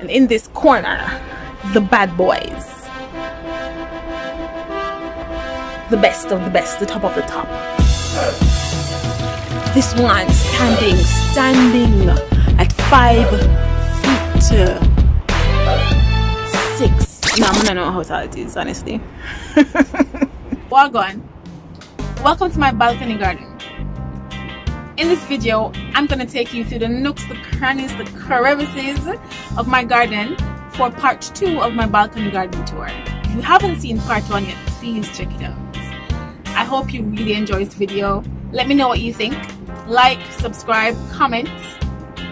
And in this corner, the bad boys. The best of the best, the top of the top. This one standing at 5'6". No, I don't know how tall it is, honestly. Welcome to my balcony garden. In this video, I'm gonna take you through the nooks, the crannies, the crevices of my garden for part 2 of my balcony garden tour. If you haven't seen part 1 yet, please check it out. I hope you really enjoy this video. Let me know what you think. Like, subscribe, comment,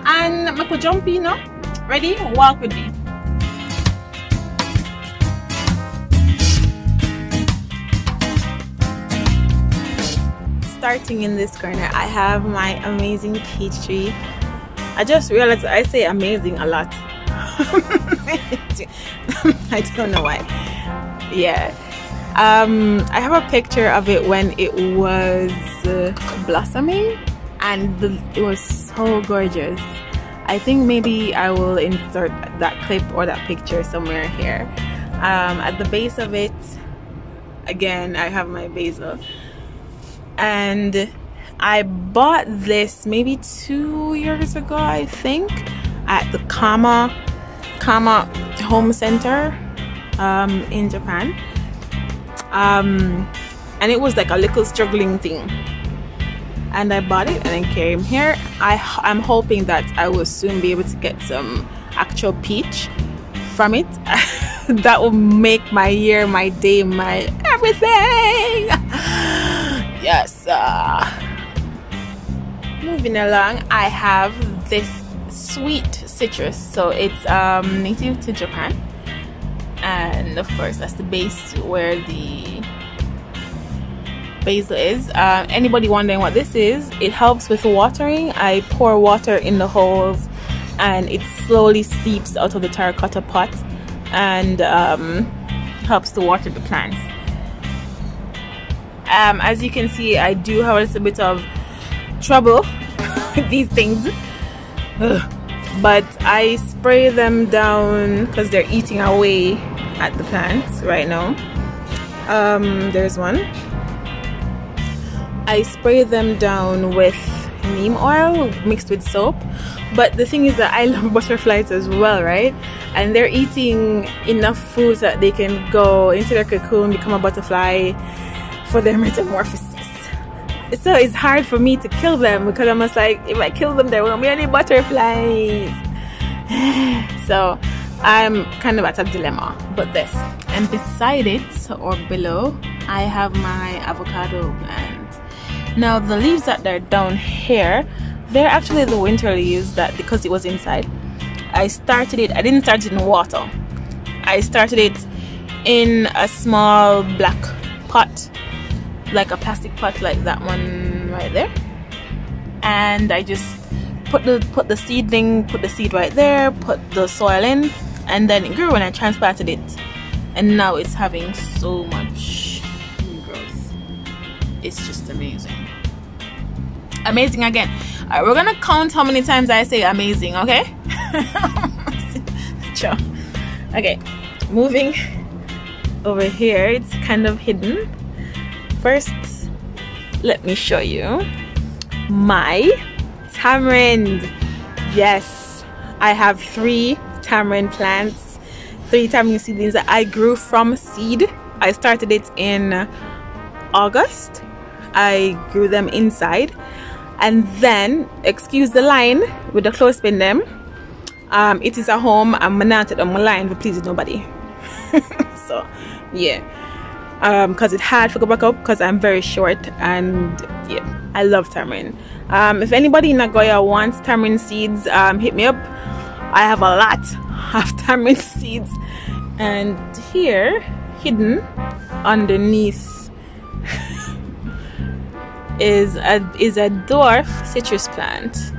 and make a jump, you know? Ready? Walk with me. Starting in this corner, I have my amazing peach tree. I just realized I say amazing a lot. I don't know why. Yeah. I have a picture of it when it was blossoming, and it was so gorgeous. I think maybe I will insert that clip or that picture somewhere here. At the base of it, again, I have my basil, and I bought this maybe 2 years ago, I think, at the Kama Home Center in Japan. And it was like a little struggling thing, and I bought it and it came here. I'm hoping that I will soon be able to get some actual peach from it. That will make my year, my day, my everything. Yes. Moving along, I have this sweet citrus. So it's native to Japan, and of course that's the base where the basil is. Anybody wondering what this is, it helps with watering. I pour water in the holes and it slowly seeps out of the terracotta pot and helps to water the plants. As you can see, I do have a little bit of trouble with these things. But I spray them down because they're eating away at the plants right now. There's one. I spray them down with neem oil mixed with soap. But the thing is that I love butterflies as well, right? And they're eating enough food that they can go into their cocoon, become a butterfly for their metamorphosis. So it's hard for me to kill them because I'm just like, if I kill them, there won't be any butterflies. So I'm kind of at a dilemma. But this, and beside it or below, I have my avocado plant. Now the leaves that are down here, they're actually the winter leaves, that because it was inside. I didn't start it in water. I started it in a small black pot, like a plastic pot like that one right there, and I just put the seed right there, put the soil in, and then it grew and I transplanted it, and now it's having so much growth. It's just amazing. Amazing again. Alright, we're gonna count how many times I say amazing, okay? Sure. Okay, moving over here, it's kind of hidden. First, let me show you my tamarind. Yes, I have 3 tamarind plants, 3 tamarind seedlings that I grew from seed. I started it in August. I grew them inside, and then, excuse the line with the clothespin them, it is a home. I'm not on my line for pleasing nobody. So yeah, because it had to go back up because I'm very short, and yeah, I love tamarind. If anybody in Nagoya wants tamarind seeds, hit me up. I have a lot of tamarind seeds. And here, hidden underneath, is a dwarf citrus plant,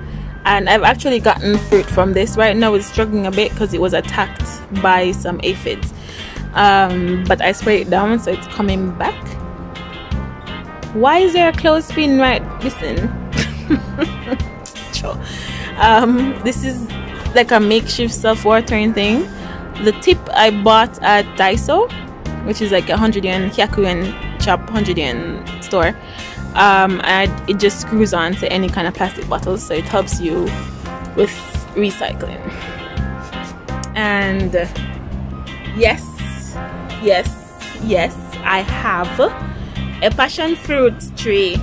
and I've actually gotten fruit from this. Right now it's struggling a bit because it was attacked by some aphids, but I sprayed it down, so it's coming back. Why is there a clothespin right? Listen. Sure. This is like a makeshift self-watering thing. The tip I bought at Daiso, which is like 100 yen, Hyaku yen shop, 100 yen store. And it just screws on to any kind of plastic bottles, so it helps you with recycling. And yes, I have a passion fruit tree.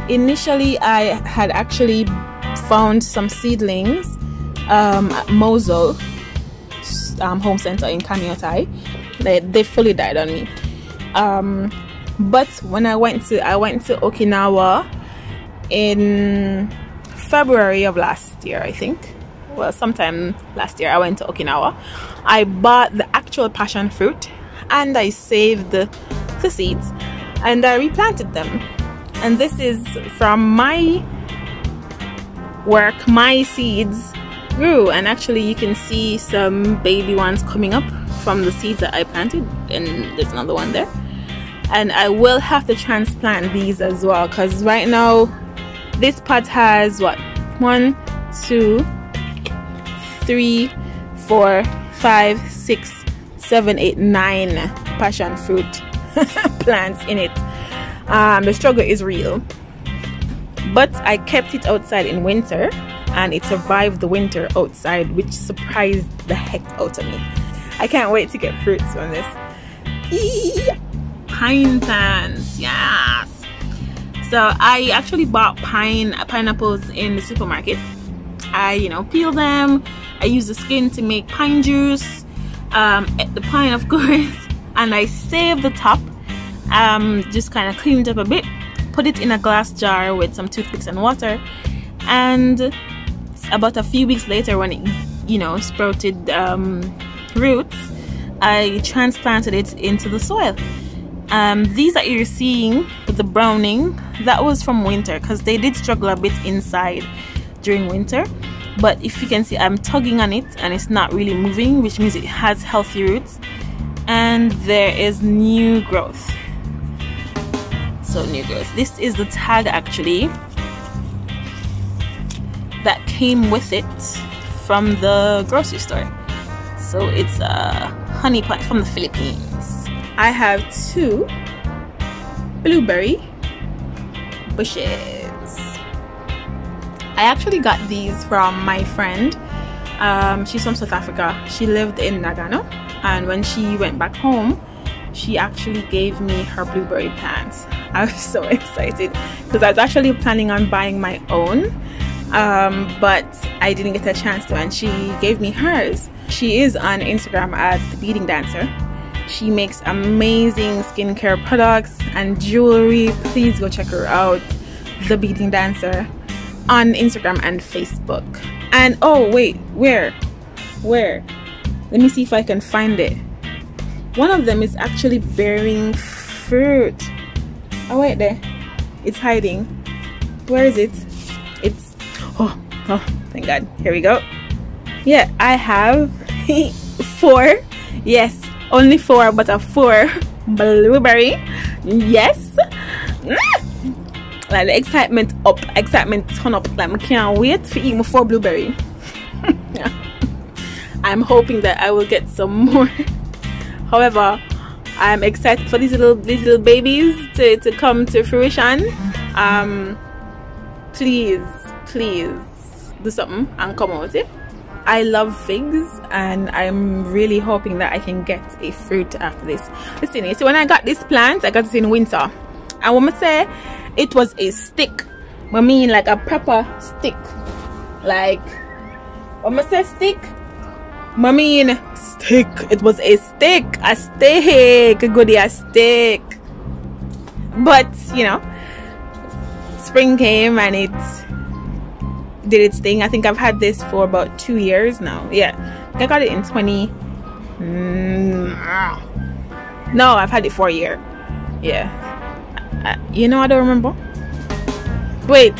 Initially, I had actually found some seedlings at Mozo home center in Kamiotai. They fully died on me. But when I went to Okinawa in February of last year, I think. Well, sometime last year I went to Okinawa. I bought the actual passion fruit and I saved the seeds and I replanted them. And this is from my work. My seeds grew, and actually you can see some baby ones coming up from the seeds that I planted, and there's another one there. And I will have to transplant these as well, because right now this pot has what, 1, 2, 3, 4, 5, 6, 7, 8, 9 passion fruit plants in it. The struggle is real, but I kept it outside in winter and it survived the winter outside, which surprised the heck out of me. I can't wait to get fruits from this. Pine plants, yes. So I actually bought pineapples in the supermarket. I peel them. I use the skin to make pine juice, the pine of course, and I save the top. Just kind of cleaned up a bit, put it in a glass jar with some toothpicks and water, and about a few weeks later, when it sprouted roots, I transplanted it into the soil. These that you're seeing with the browning, that was from winter, because they did struggle a bit inside during winter. But if you can see, I'm tugging on it and it's not really moving, which means it has healthy roots and there is new growth. So new growth. This is the tag actually that came with it from the grocery store. So it's a honey plant from the Philippines. I have 2 blueberry bushes. I actually got these from my friend. She's from South Africa. She lived in Nagano, and when she went back home, she actually gave me her blueberry plants. I was so excited because I was actually planning on buying my own, but I didn't get a chance to, and she gave me hers. She is on Instagram as The Beading Dancer. She makes amazing skincare products and jewelry. Please go check her out, The Beading Dancer, on Instagram and Facebook. And oh wait, where? Let me see if I can find it. One of them is actually bearing fruit. Oh wait, there, it's hiding. Where is it? It's oh thank God. Here we go. Yeah, I have 4. Yes, only 4, but a 4 blueberry. Yes. Like the excitement up, excitement turn up. Like I can't wait to eat my 4 blueberry. I'm hoping that I will get some more. However, I'm excited for these little babies to come to fruition. Please do something and come out. I love figs, and I'm really hoping that I can get a fruit after this. Listen, so when I got this plant, I got it in winter, and when I say it was a stick, I mean like a proper stick. Like when I say stick, I mean stick. It was a stick, goodie, a stick. But spring came and it did its thing. I think I've had this for about 2 years now. Yeah, I got it in 20. No, I've had it for a year. Yeah. I don't remember. Wait.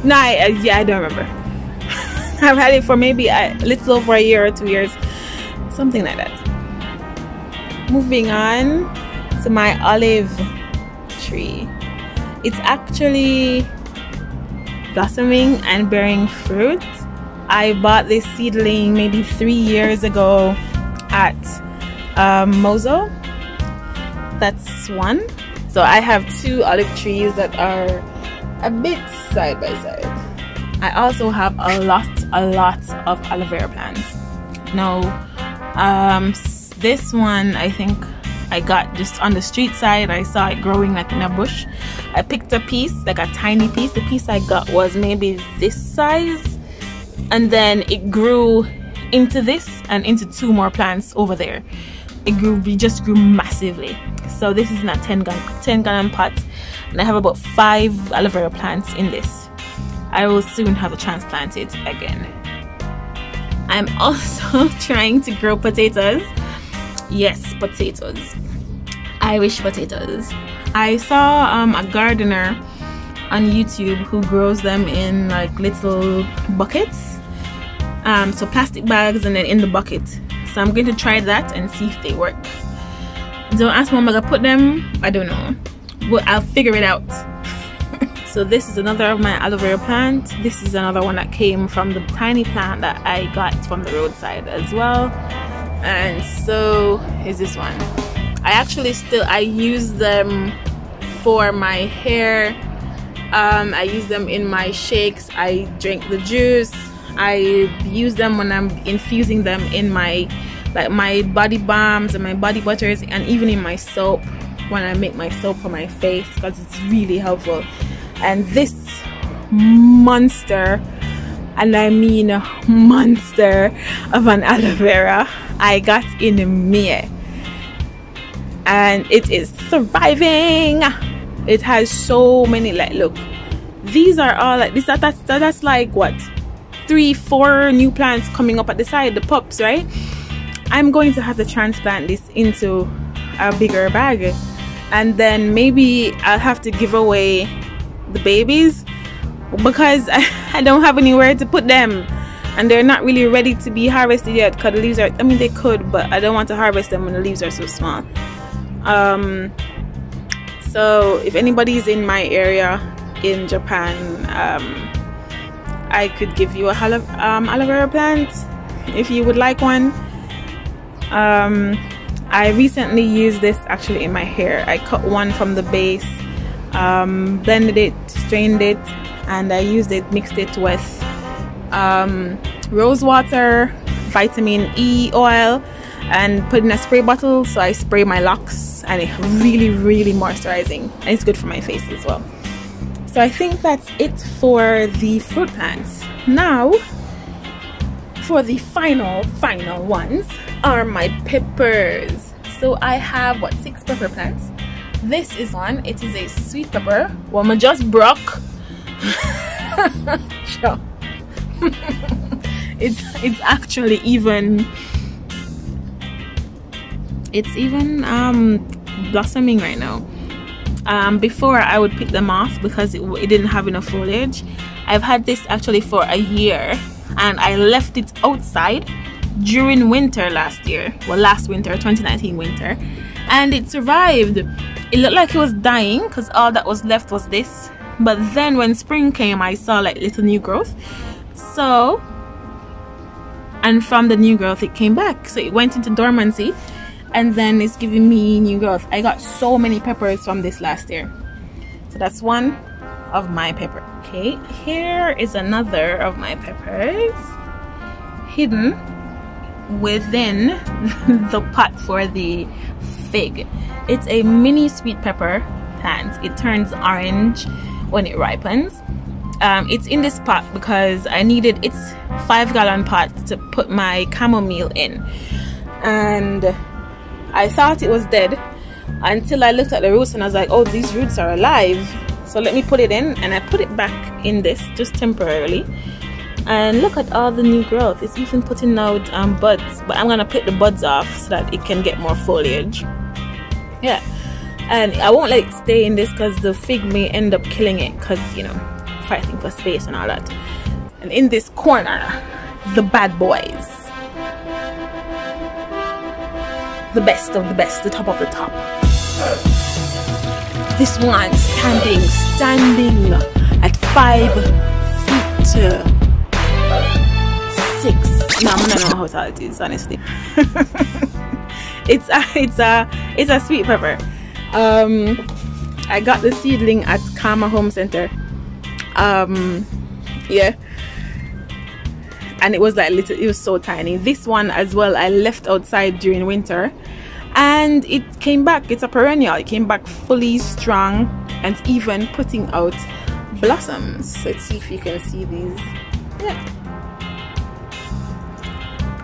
Nah, yeah, I don't remember. I've had it for maybe a little over a year or 2 years, something like that. Moving on to my olive tree. It's actually blossoming and bearing fruit. I bought this seedling maybe 3 years ago at Mozo. That's one. So I have 2 olive trees that are a bit side by side. I also have a lot of aloe vera plants. Now this one I think I got just on the street side. I saw it growing like in a bush. I picked a piece, like a tiny piece. The piece I got was maybe this size, and then it grew into this and into 2 more plants over there. It just grew massively. So this is in a 10 gallon pot, and I have about 5 aloe vera plants in this. I will soon have to transplant it again. I'm also trying to grow potatoes. Yes, potatoes. Irish potatoes. I saw a gardener on YouTube who grows them in like little buckets. So plastic bags and then in the bucket. So I'm going to try that and see if they work. Don't ask me where I'm gonna put them. I don't know. But I'll figure it out. So this is another of my aloe vera plant. This is another one that came from the tiny plant that I got from the roadside as well. And so is this one. I use them for my hair. I use them in my shakes. I drink the juice. I use them when I'm infusing them in my body balms and my body butters, and even in my soap when I make my soap for my face, because it's really helpful. And this monster, and I mean monster of an aloe vera, I got in May, and it is thriving. It has so many, like, look, these are all like this. That's like what, 3-4 new plants coming up at the side, the pups, right? I'm going to have to transplant this into a bigger bag, and then maybe I'll have to give away the babies because I don't have anywhere to put them, and they're not really ready to be harvested yet because the leaves are, I mean, they could, but I don't want to harvest them when the leaves are so small. So if anybody's in my area in Japan, I could give you a aloe vera plant if you would like one. I recently used this actually in my hair. I cut one from the base, blended it, strained it, and I used it, mixed it with rose water, vitamin E oil, and put in a spray bottle. So I spray my locks, and it's really moisturizing, and it's good for my face as well. So I think that's it for the fruit plants. Now for the final ones are my peppers. So I have what, 6 pepper plants. This is one. It is a sweet pepper. Well, I just broke. Sure. it's actually even, it's even blossoming right now. Before I would pick them off because it didn't have enough foliage. I've had this actually for a year, and I left it outside during winter last year, well, last winter, 2019 winter, and it survived. It looked like it was dying because all that was left was this, but then when spring came, I saw like little new growth. So, and from the new growth it came back, so it went into dormancy, and then it's giving me new growth. I got so many peppers from this last year. So that's one of my pepper. Okay, here is another of my peppers hidden within the pot for the fig. It's a mini sweet pepper plant. It turns orange when it ripens. It's in this pot because I needed, it's 5-gallon pot to put my chamomile in, and I thought it was dead until I looked at the roots and I was like, oh, these roots are alive, so let me put it in. And I put it back in this just temporarily, and look at all the new growth. It's even putting out buds, but I'm gonna pick the buds off so that it can get more foliage. Yeah, and I won't let it stay in this because the fig may end up killing it, because, you know, fighting for space and all that. And in this corner, the bad boys, the best of the best, the top of the top. This one standing at 5 feet. 6. No, I don't know how tall it is, honestly. it's a sweet pepper. I got the seedling at Karma Home Center. Yeah, and it was like little, it was so tiny. This one as well I left outside during winter, and it came back. It's a perennial. It came back fully strong and even putting out blossoms. Let's see if you can see these. Yeah.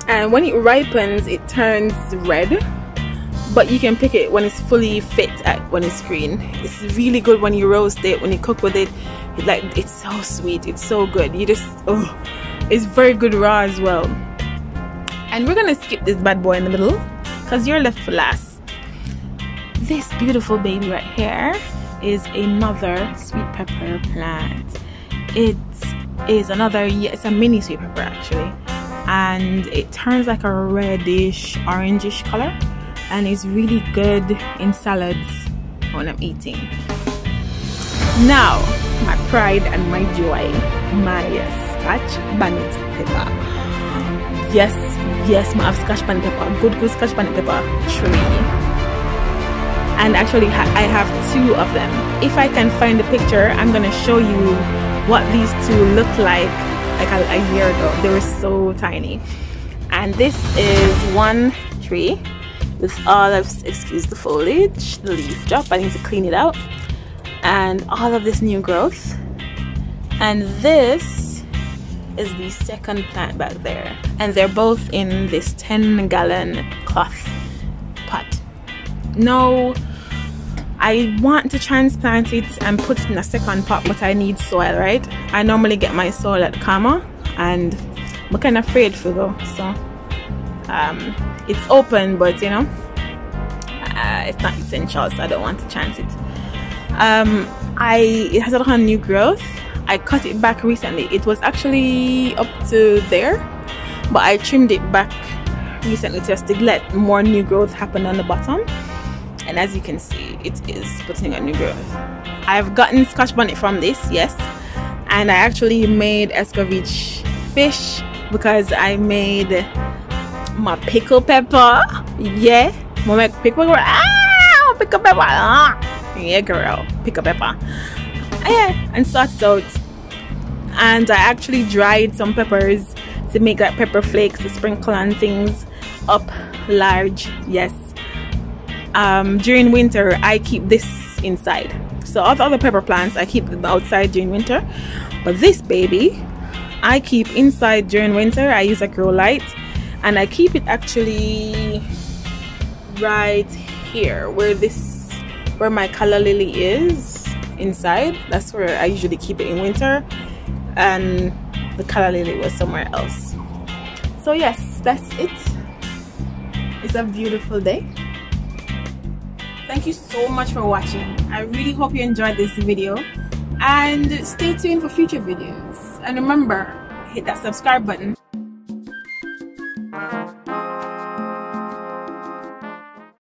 And when it ripens, it turns red, but you can pick it when it's fully fit when it's green. It's really good when you roast it, when you cook with it. It's so sweet, it's so good. You just, oh, it's very good raw as well. And we're gonna skip this bad boy in the middle because you're left for last. This beautiful baby right here is another sweet pepper plant. It is another, yeah, it's a mini sweet pepper actually, and it turns like a reddish orangish color, and it's really good in salads when I'm eating. Now, my pride and my joy, my Scotch Bonnet pepper. Yes, I have Scotch Bonnet pepper, good Scotch Bonnet pepper tree. And actually I have 2 of them. If I can find the picture, I'm gonna show you what these 2 looked like a year ago. They were so tiny. And this is one tree with all of, excuse the foliage, the leaf drop, I need to clean it out, and all of this new growth. And this is the second plant back there, and they're both in this 10-gallon cloth pot. No, I want to transplant it and put it in a second pot, but I need soil, right? I normally get my soil at Karma, and I'm kind of afraid to go, so it's open, but you know, it's not essential, so I don't want to chance it. It has a lot of new growth. I cut it back recently. It was actually up to there, but I trimmed it back recently just to let more new growth happen on the bottom. And as you can see, it is putting on new growth. I've gotten Scotch Bonnet from this, yes, and I actually made escovitch fish because I made my pickle pepper. Yeah, my make pickle pepper. Pickle pepper. Yeah, girl, pickle pepper. Yeah, and sort it out. And I actually dried some peppers to make like pepper flakes to sprinkle on things up large. Yes. During winter I keep this inside, so all the other pepper plants I keep them outside during winter, but this baby I keep inside during winter. I use a grow light, and I keep it actually right here where my calla lily is inside. That's where I usually keep it in winter, and the calla lily was somewhere else. So yes, that's it. It's a beautiful day. Thank you so much for watching. I really hope you enjoyed this video, and stay tuned for future videos. And remember, hit that subscribe button